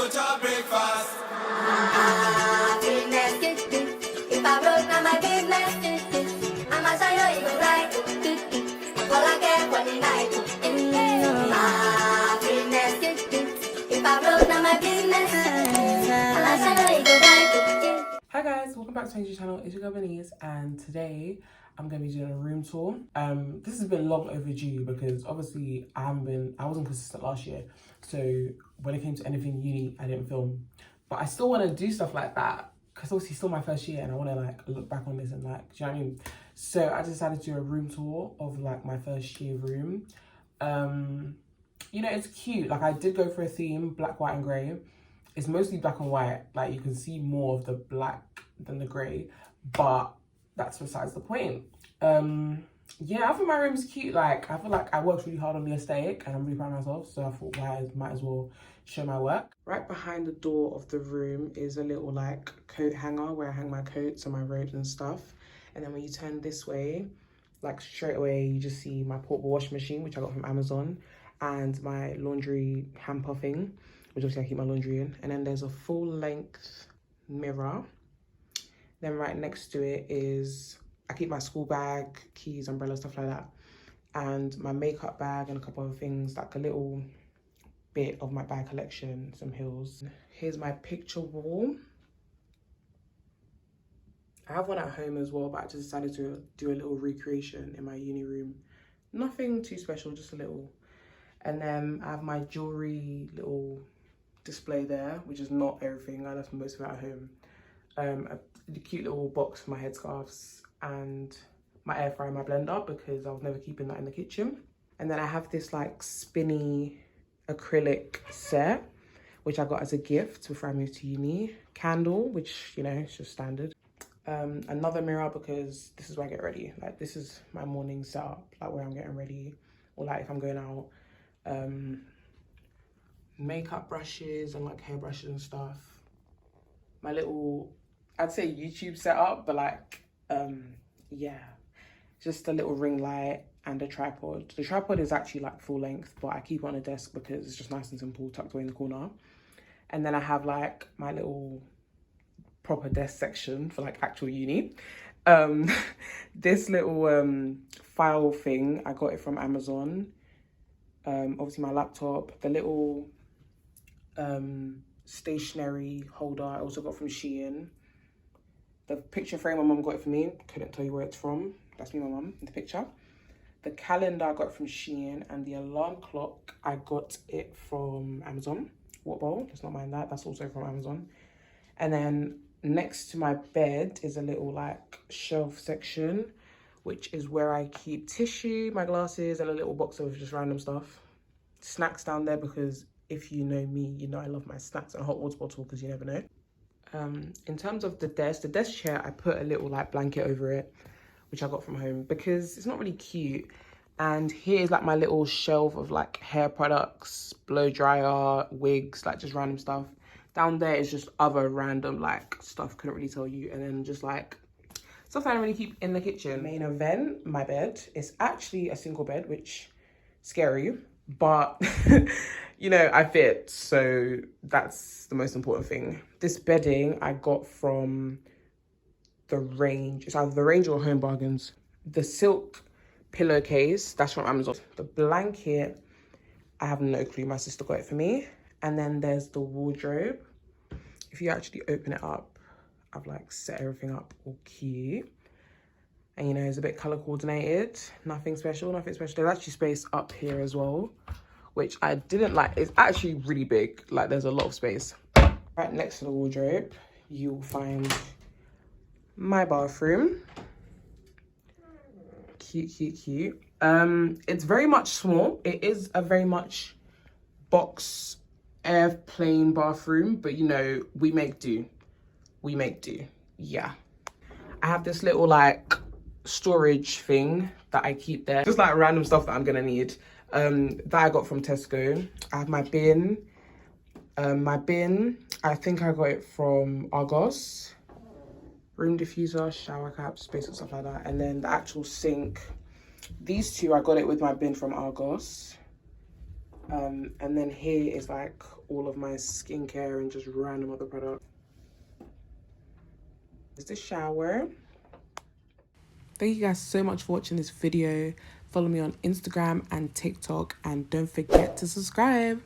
go to breakfast. If I broke, now my business. I'm a side, you go right. All I get for the night. If I broke, now my business. I'm a side, you go right. Hi guys, welcome back to my YouTube channel. It's your girl Benise, and today I'm going to be doing a room tour. This has been long overdue because obviously I wasn't consistent last year. So when it came to anything uni, I didn't film. But I still want to do stuff like that because obviously it's still my first year and I want to like look back on this and like, do you know what I mean? So I decided to do a room tour of like my first year room. You know, it's cute. Like I did go for a theme, black, white and grey. It's mostly black and white. Like you can see more of the black than the grey, but that's besides the point. Yeah, I think my room is cute. Like I feel like I worked really hard on the aesthetic and I'm really proud of myself. So I thought, why I might as well show my work. Right behind the door of the room is a little like coat hanger where I hang my coats and my robes and stuff. And then when you turn this way, like straight away, you just see my portable washing machine, which I got from Amazon, and my laundry hamper thing, which obviously I keep my laundry in. And then there's a full length mirror. Then right next to it is, I keep my school bag, keys, umbrella, stuff like that. And my makeup bag and a couple of things, like a little bit of my bag collection, some heels. Here's my picture wall. I have one at home as well, but I just decided to do a little recreation in my uni room. Nothing too special, just a little. And then I have my jewelry little display there, which is not everything. I left most of it at home. A cute little box for my headscarves and my air fryer and my blender because I was never keeping that in the kitchen. And then I have this like spinny acrylic set, which I got as a gift before I moved to uni. Candle, which, you know, it's just standard. Another mirror because this is where I get ready. Like this is my morning setup, like where I'm getting ready, or like if I'm going out. Makeup brushes and like hair brushes and stuff. My little, I'd say YouTube setup, but like, yeah, just a little ring light and a tripod. The tripod is actually like full length, but I keep it on a desk because it's just nice and simple, tucked away in the corner. And then I have like my little proper desk section for like actual uni. This little file thing, I got it from Amazon. Obviously my laptop, the little stationery holder I also got from Shein. The picture frame my mum got it for me, couldn't tell you where it's from. That's me, my mum, in the picture. The calendar I got from Shein, and the alarm clock I got it from Amazon. Water bowl, let's not mind that, that's also from Amazon. And then next to my bed is a little like shelf section, which is where I keep tissue, my glasses, and a little box of just random stuff. Snacks down there because if you know me, you know I love my snacks and a hot water bottle because you never know. In terms of the desk chair, I put a little like blanket over it, which I got from home because it's not really cute. And here's like my little shelf of like hair products, blow dryer, wigs, like just random stuff. Down there is just other random like stuff, couldn't really tell you. And then just like stuff that I don't really keep in the kitchen. Main event, my bed. It's actually a single bed, which scary, but you know, I fit, so that's the most important thing. This bedding I got from the Range. It's either the Range or Home Bargains. The silk pillowcase, that's from Amazon. The blanket, I have no clue, my sister got it for me. And then there's the wardrobe. If you actually open it up, I've like set everything up all cute. And you know, it's a bit color coordinated. Nothing special, nothing special. There's actually space up here as well, which I didn't like. It's actually really big. Like there's a lot of space. Right next to the wardrobe, you'll find my bathroom. Cute, cute, cute. It's very much small. It is a very much box airplane bathroom, but you know, we make do. We make do, yeah. I have this little like storage thing that I keep there. Just like random stuff that I'm gonna need. That I got from Tesco. I have my bin. I think I got it from Argos. Room diffuser, shower caps, basic stuff like that. And then the actual sink. These two, I got it with my bin from Argos. And then here is like all of my skincare and just random other products. This is the shower. Thank you guys so much for watching this video. Follow me on Instagram and TikTok, and don't forget to subscribe.